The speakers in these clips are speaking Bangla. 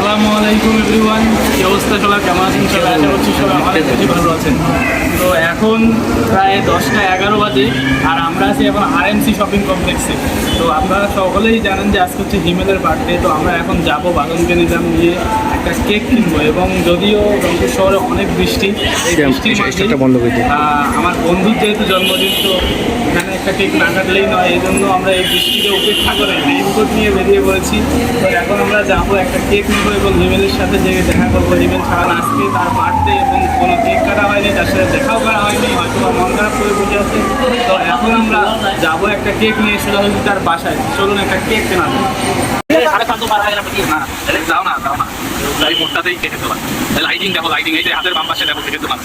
আসসালামু আলাইকুম এভরিওয়ান, কি অবস্থা সবাই, কেমন আছেন সবাই? আশা করছি সবাই অনেক বেশি ভালো আছেন। তো এখন প্রায় 10টা 11 বাজে আর আমরা আছি এখন RMC শপিং কমপ্লেক্সে। তো আপনারা সকলেই জানেন যে আজকে হচ্ছে হিমেলের বার্থডে। তো আমরা এখন যাবো বাদনকে নিজাম নিয়ে একটা কেক কিনবো, এবং যদিও রংপুর শহরে অনেক বৃষ্টি, এই বৃষ্টির মধ্যে আমার বন্ধুর যেহেতু জন্মদিন, তো এখানে একটা কেক না কাটলেই নয়, এই জন্য আমরা এই বৃষ্টিকে উপেক্ষা করে রেইনকোট নিয়ে বেরিয়ে পড়েছি। তো এখন আমরা যাবো একটা কেক নেবো এবং হিমেলের সাথে যে দেখা করবো। হিমেল ছাড়া আজকে তার বার্থডে এবং কোনো কেক কাটা হয়নি, তার সাথে দেখাও করা হয়নি, হয়তো বা মন খারাপ করে বসে আছে। তো এখন আমরা যাবো একটা কেক নিয়ে সোজাসুজি তার বাসায়। চলুন একটা কেক কেনা যাও না যাও না, এই মোটটাতেই কেটে দেওয়া। লাইটিং দেখো, লাইটিং এই যে হাতের বাম পাশে দেখো, কেটে দেওয়া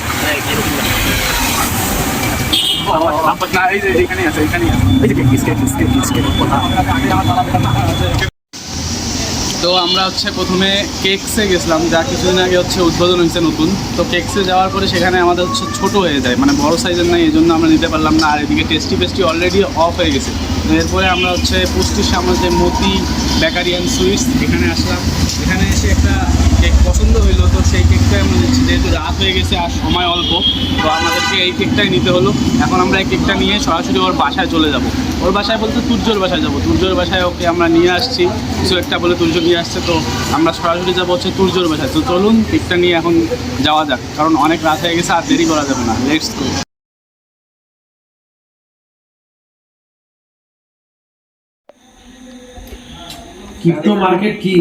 না, এই যে এইখানেই আছে, এইখানেই আছে, এই যে কেক। তো আমরা হচ্ছে প্রথমে কেকসে গেছিলাম, যা কিছুদিন আগে হচ্ছে উদ্বোধন হয়েছে নতুন। তো কেকসে যাওয়ার পরে সেখানে আমাদের হচ্ছে ছোটো হয়ে যায়, মানে বড় সাইজের নাই, এই জন্য আমরা নিতে পারলাম না। আর এদিকে টেস্টি অলরেডি অফ হয়ে গেছে। তো এরপরে আমরা হচ্ছে পুষ্টির সামনে যে মতি বেকারি অ্যান্ড সুইটস, এখানে আসলাম। এখানে এসে একটা কেক পছন্দ হইলো, তো সেই কেকটাই আমরা নিচ্ছি। যেহেতু রাত হয়ে গেছে আর সময় অল্প, তো আমাদেরকে এই কেকটাই নিতে হলো। এখন আমরা এই কেকটা নিয়ে সরাসরি ওর বাসায় চলে যাব। ওর বাসায় বলতে তুর্যর বাসায় যাব। তুর্যর বাসায় ওকে আমরা নিয়ে আসছি, কিছু একটা বলে তুর্য নিয়ে আসছে। তো আমরা সরাসরি যাবো হচ্ছে তুর্যর বাসায়। তো চলুন কেকটা নিয়ে এখন যাওয়া যাক, কারণ অনেক রাত হয়ে গেছে আর দেরি করা যাবে না। Let's go. ক্রিপ্টো মার্কেট কি?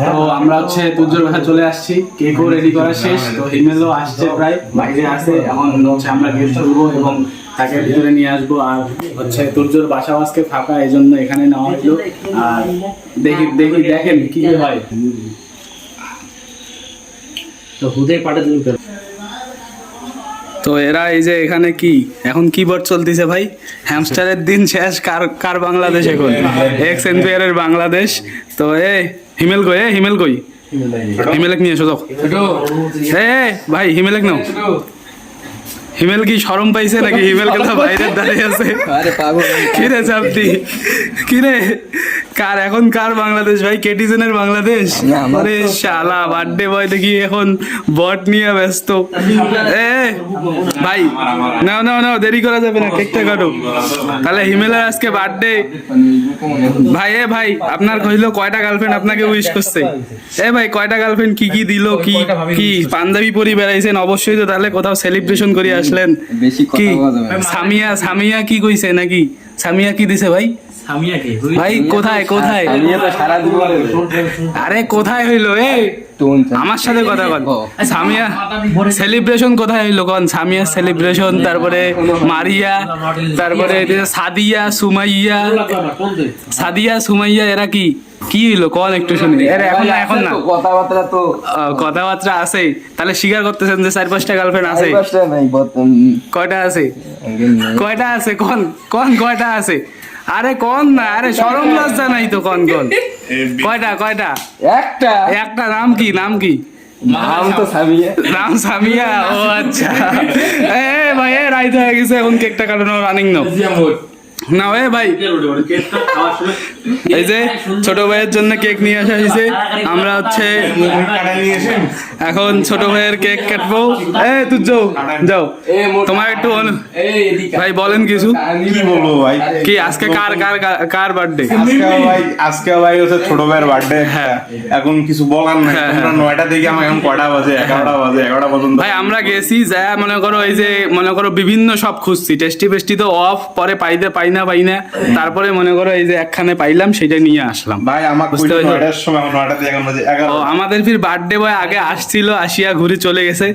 তো আমরা হচ্ছে তুর্যর বাসায় চলে আসছি, কেকও রেডি করা শেষ। তো হিমেলও আসছে, প্রায় বাইরে আসে। এখন হচ্ছে আমরা গেট খুলবো এবং তাকে ভিতরে নিয়ে আসবো। আর হচ্ছে তুর্যর বাসাও আজকে ফাঁকা, এই জন্য এখানে নেওয়া হলো। আর দেখেন কি হয়। তো হুদে পাঠা দিন। তো এরা এই যে এখানে কি এখন কিবোর্ড চলতেছে ভাই, হ্যামস্টারের দিন শেষ। কার বাংলাদেশ এখন, এক্স এনপিআরের বাংলাদেশ। তো হিমেল কই, হিমেলক নিয়ে এসো। ভাই হিমেলক নাও। হিমেল কি শরম পাইছে নাকি? হিমেল গেলা বাইরের দাঁড়িয়ে আছে। কিরে চাপতি, কিরে কার বাংলাদেশ ভাই? কেটিজেনের বাংলাদেশ? আরে শালা বার্থডে বয় দেখি এখন বট নিয়ে ব্যস্ত। ভাই নাও, দেরি করা যাবে না, কেকটা কাটো। তাহলে হিমেলের আজকে বার্থডে। ভাই আপনার কইলো কয়টা গার্লফ্রেন্ড আপনাকে উইশ করছে? ভাই কয়টা গার্লফ্রেন্ড, কি দিল, কি পাঞ্জাবি পরি বেড়াইছেন? অবশ্যই তো তাহলে কোথাও সেলিব্রেশন করে আসলেন। কি সামিয়া কি কইছে নাকি? সামিয়া কি দিছে ভাই? ভাই কোথায়? আরে কোথায় হইলো? আমার সাথে কথা বল। সামিয়া সেলিব্রেশন কোথায় হইলো? কোন সামিয়া সেলিব্রেশন, তারপরে মারিয়া, তারপরে সাদিয়া সুমাইয়া এরা কি হইলো? কোন একটু শুনি। এখন না কথাবার্তা আছে, তাহলে স্বীকার করতেছেন যে 4-5টা গার্লফ্রেন্ড আছে? কয়টা আছে? কোন কয়টা আছে? আরে কোন না, আরে শরম লজ্জা নাই তো? কোন কয়টা? একটা। নাম কি? নাম সামিয়া। ও আচ্ছা। ভাই রাইত হয়ে গেছে, এখন কেকটা কাটানো রানিং নাও। ভাই এই যে ছোট ভাইয়ের জন্য কেক নিয়ে আসা হয়েছে। আমরা হচ্ছে এখন ছোট ভাইয়ের কেক কাটবো। তুই যাও তোমার একটু ভাই বলেন কিছু। কি বলবো ভাই, কি আজকে কার বার্থডে? আজকে ভাই হচ্ছে ছোট ভাইয়ের বার্থডে। হ্যাঁ, এখন কিছু বলার নাই। 9টা থেকে আমার এখন কয়টা বাজে? 11টা পর্যন্ত ভাই আমরা গেছি, যা মনে করো বিভিন্ন সব খুঁজছি। টেস্টি তো অফ, পরে পাই না। তারপরে মনে করো এই যে একখানে পাইলাম, সেটা নিয়ে আসলাম ভাই। আমার আমাদের ফির বার্থডে বয় আগে আসছিল, আসিয়া ঘুরে চলে গেছে।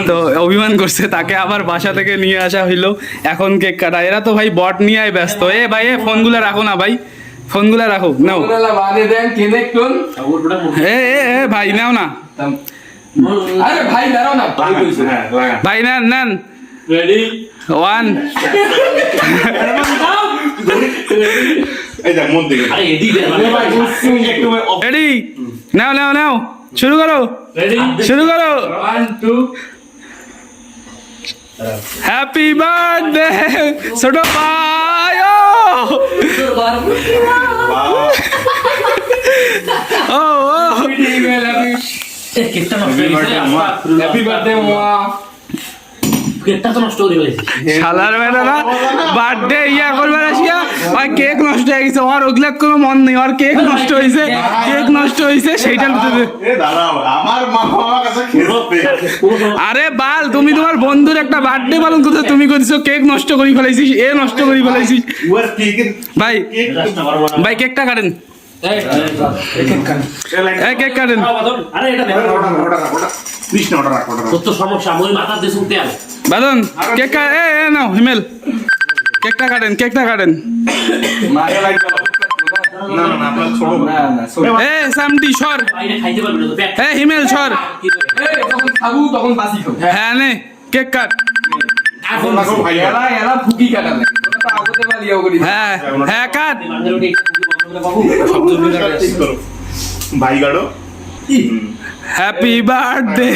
তো অভিমান করছে, তাকে আবার বাসা থেকে নিয়ে আসা হইলো। এখন কেক কাটা। এরা তো ভাই বট নিয়ে ব্যস্ত। ভাই ফোনগুলো রাখো না ভাই, ফোনগুলো রাখো। নাও ভাই, নাও না ভাই, নেন। রেডি 1 রেডি, নাও শুরু করো। 1 2। হ্যাপি বার্থডে ছোট ভাই। ও কেকটা নষ্ট হয়ে গেছে হ্যাপি বার্থডে মোয়া। কেকটা তো নষ্ট করে ফেলেছি শালার বেটারা বার্থডে ইয়া করবে আসিয়া ওই কেক নষ্ট হয়ে গেছে, ওর ওগুলা কোনো মন নেই, ওর কেক নষ্ট হয়েছে, কেক নষ্ট হয়েছে সেইটা এ দাঁড়াও, আমার মা বাবার কাছে খেলতে আরে বাল তুমি তোমার বন্ধুর একটা বার্থডে পালন করতে তুমি করেছো কেক নষ্ট করে ফেলাইছিস, এ নষ্ট করে ফেলাইছিস। ওর কেকের ভাই ভাই কেকটা কাটেন, এই কেক কাটেন। আরে এটা দেখো কৃষ্ণ ওটা রাখ তোর তো সমস্যা মই মাথা দিছুন তেল বাদন কেক এ নাও হিমেল কেকটা কাটেন, কেকটা কাটেন। মাকে লাগবে না না না আপনার ছোট না না এ সামটি সর, বাইরে খাইতে পারবি না তো পেট এ হিমেল সর, যখন খাবো তখন বাসি খাবো। হ্যাঁ নে কেক কাট। এখন রাখো ভাই এলা এলা ফুকি কাটালে ওটা তো আগতে পালিয়াও করি। হ্যাঁ হ্যাঁ কাট। বান্ধের রুটি বাবু ঠিক করো ভাই গাড়ো হ্যাপি বার্থডে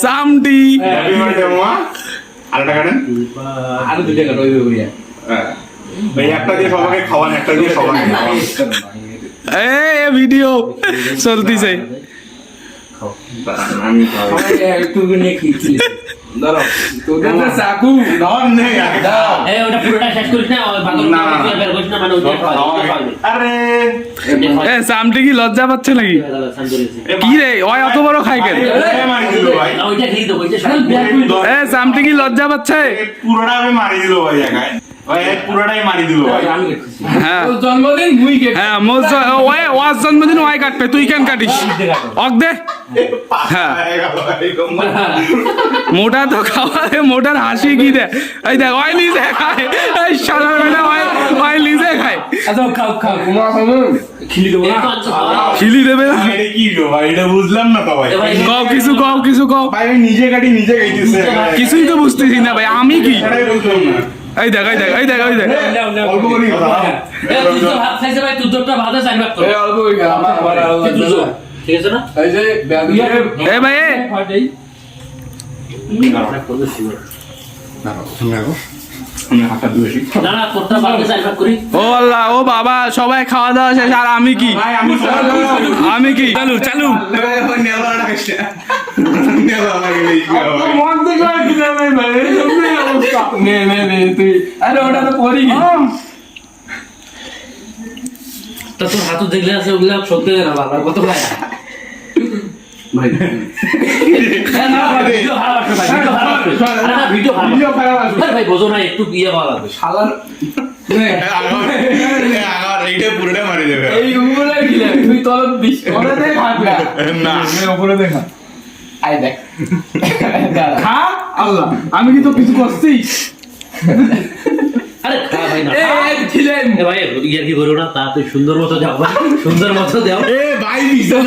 সামটি। হ্যাপি বার্থডে মামা আরেকটা কাটেন আর দুইটা কাটো ওই করিয়া। হ্যাঁ ভাই একটা দিয়ে সবাইকে খাওয়ান, একটা দিয়ে সবাইকে খাওয়ান এ ভিডিও চলতিছে। আমি খাওয়াই একটু নিয়ে খেয়েছি। দাঁড়াও তোদের তো চাকু ধর নেই আগে দাও এই ওটা পুরোটা শেষ করিস না ওই বান্ধব না, না, না। বের করিস না মানে ওইটা খাওয়া আরে এ সামটি কি লজ্জা পাচ্ছে নাকি? কি রে ওই অত বড় খাই কেন? মারি দিল ভাই ওইটা খেয়ে দেবো ওইটা এ সামটি কি লজ্জা পাচ্ছে? পুরোটা আমি মারি দিল ভাই একাই ভাই পুরোটাই মারি দিল ভাই আমি দেখতেছি হ্যাঁ তোর জন্মদিন মুই কেক হ্যাঁ মোর ওই ওয়াজ জন্মদিন ওই কাটবে, তুই কেন কাটিস? অক দে। হ্যাঁ। মোটা তো খাওয়ারে মোটার হাসি কি দে, এই দেখ ওই নিজে খায়, এই সাদা বেটা ওই নিজে খায়, আচ্ছা খাও খাও তোমার খাবো খিলি দেবো না। খিলি দেবে না। এটা কি গো ভাই এটা বুঝলাম না তো ভাই কও কিছু কও, কিছু কও। ভাই আমি নিজে কাটি নিজে খাইতেছে কিছুই তো বুঝতেছি না ভাই, আমি কি? এটাই বুঝলাম না এই দেখ এই দেখ এই দেখ এই দেখ। অল্প করে কথা এ তুই তো ভাত খাইছে ভাই তুই দুটো ভাত আছে একবার তো এই অল্প ওই আমার খাবার আর কি দুটো ঠিক আছে না এই যে ব্যাগুয়া এ ভাই এ ফাটাই আমি হাতটা ধুয়েছি না না তোরটা ভাত আছে একবার করি ও আল্লাহ ও বাবা সবাই খাওয়া দাওয়া শেষ আর আমি কি? ভাই আমি আমি কি? চালু চালু। মন থেকে আর দিলে নাই ভাই এই জন্যই অবস্থা নে নে নে তুই আরে ওটা তো পরি তা তোর হাত দেখলে আছে ওগুলা সত্যি না বাবা কত ভাই ভাই না ভাই ভিডিও ভালো আছে ভাই ভিডিও ভালো আছে আরে না ভিডিও ভালো ভিডিও খারাপ আছে আরে ভাই বোঝো না একটু ইয়ে ভালো লাগবে শালার নে এইটা পুরোটা মারি দেবে এই উপরে গিলে তুই তোর দিস ওরে দেখ হাতটা না নে উপরে দেখা আই দেখ খা আল্লাহ আমি কি তো কিছু করছি? আরে খা ভাই না এই খিলেন এ ভাই ইয়ে কি করো না তা তুই সুন্দর মতো দাও ভাই সুন্দর মতো দাও এ ভাই বিশাল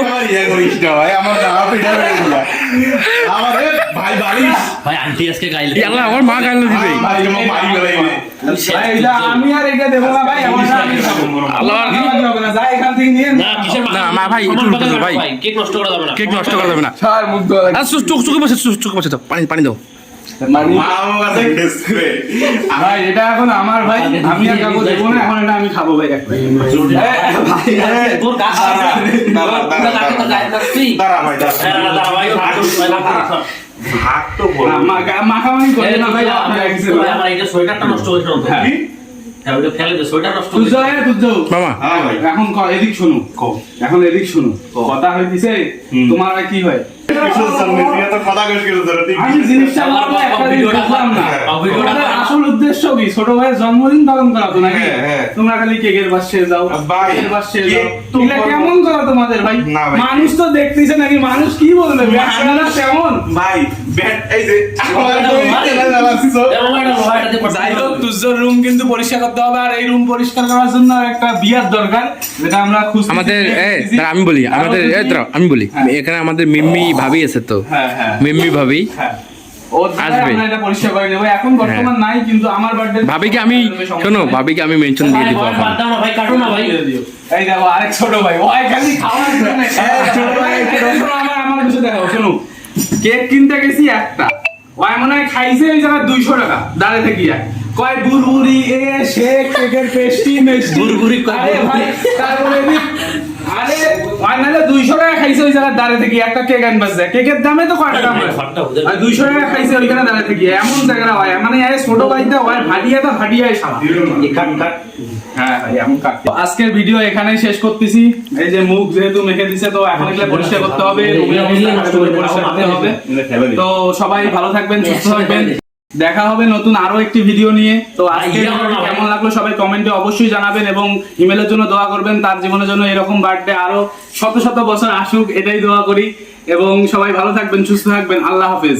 আমার ইয়া করিস না ভাই আমার নাম পিটা হয়ে গেল আমার এ ভাই বালিশ ভাই আন্টি আজকে গাইলে আল্লাহ আমার মা গাইলো দিবে। ভাই আমার মারি গেল ভাই এটা আমি আর এটা দেব না ভাই আমার আমি খাবো আল্লাহ হবে না যাই এখান থেকে নিয়ে না কিসের না, মা ভাই, একটু রুকো তো, ভাই। কেক নষ্ট করা যাবে না কেক নষ্ট করা যাবে না। ছাড় মুখ ধোয়া আর চুক চুকে বসে চুকে বসে দাও, পানি পানি দাও। মানে মা আমার কাছে গেছে রে ভাই এটা এখন আমার ভাই আমি আর কাউকে দেবো না এখন এটা আমি খাবো ভাই ভাই তোর কাজ দাঁড়া ভাই দাঁড়া ভাত তো বল মাখামাখি করে না ভাই আপনি আইছে ভাই আমার এটা সোয়েটারটা নষ্ট হয়েছিল কি হ্যাঁ ওটা ফেলে দে সোয়েটার নষ্ট তুই হয়েছিল যাও তুই যাও মামা হ্যাঁ ভাই এখন এদিক শোনো এখন এদিক শোনো কথা হইতিছে তোমার আর কি হয় কিছু সামনে দিয়ে তো কথা কইছ কিছু ধরে ঠিক আমি জিনিসটা বলবো একটা জিনিস বুঝলাম না তোমাদের আসল উদ্দেশ্য কি ছোট ভাইয়ের জন্মদিন পালন করা তো নাকি হ্যাঁ, হ্যাঁ। তোমরা খালি কেকের পাশে যাও ভাই, কেকের পাশে কেক যাও তো এগুলা বলবো। কেমন করা তোমাদের ভাই না ভাই। মানুষ তো দেখতেছে নাকি মানুষ কি বলবে আপনারা কেমন ভাই ব্যাট এই যে আমার যাই হোক তুজোর রুম কিন্তু পরিষ্কার করতে হবে আর এই রুম পরিষ্কার করার জন্য একটা বিয়ার দরকার যেটা আমরা খুঁজছি আমাদের আমি বলি আমাদের আমি বলি এখানে আমাদের মিম্মি ভাবি আছে তো, হ্যাঁ হ্যাঁ মিম্মি ভাবি হ্যাঁ ও আসবে। আমরা এটা পরিষ্কার করে নেব এখন বর্তমান নাই কিন্তু আমার বার্থডে ভাবিকে আমি শোনো ভাবিকে আমি মেনশন দিয়ে দিব এখন। বাদ দাও না ভাই কাটো না ভাই এই দেখো আরেক ছোট ভাই ওই খালি খাওয়ার জন্য ছোট ভাই শোনো, আমার কিছু দেখাও শোনো কেক কিনতে গেছি একটা ওই মনে হয় খাইছে ওই জায়গায় 200 টাকা দাঁড়ে থেকে কয় বুরবুরি এ শেক কেকের পেস্টি মেস্টি বুরবুরি কয় আরে ভাই তারপরে আরে আর নাহলে 200 টাকা খাইছে ওই জায়গায় দাঁড়িয়ে থেকে একটা কেক আনবাস যায় কেকের দামে তো কয় টাকা হয় আর 200 টাকা খাইছে ওইখানে দাঁড়িয়ে থেকে এমন জায়গা হয় মানে এই ছোট বাইতে হয় ভাটিয়াই সারা হ্যাঁ ভাই এমন কাট আজকের ভিডিও এখানেই শেষ করতেছি এই যে মুখ যেহেতু মেখে দিছে তো এখন এগুলো পরিষ্কার করতে হবে পরিষ্কার করতে হবে তো সবাই ভালো থাকবেন সুস্থ থাকবেন দেখা হবে নতুন আরো একটি ভিডিও নিয়ে তো আজকে কেমন লাগলো সবাই কমেন্টে অবশ্যই জানাবেন এবং ইমেলের জন্য দোয়া করবেন তার জীবনের জন্য এরকম বার্থডে আরো শত শত বছর আসুক এটাই দোয়া করি এবং সবাই ভালো থাকবেন সুস্থ থাকবেন আল্লাহ হাফেজ।